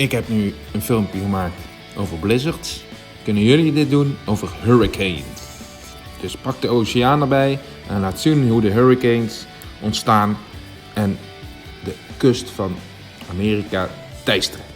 Ik heb nu een filmpje gemaakt over blizzards. Kunnen jullie dit doen over hurricanes? Dus pak de oceaan erbij en laat zien hoe de hurricanes ontstaan en de kust van Amerika teisteren.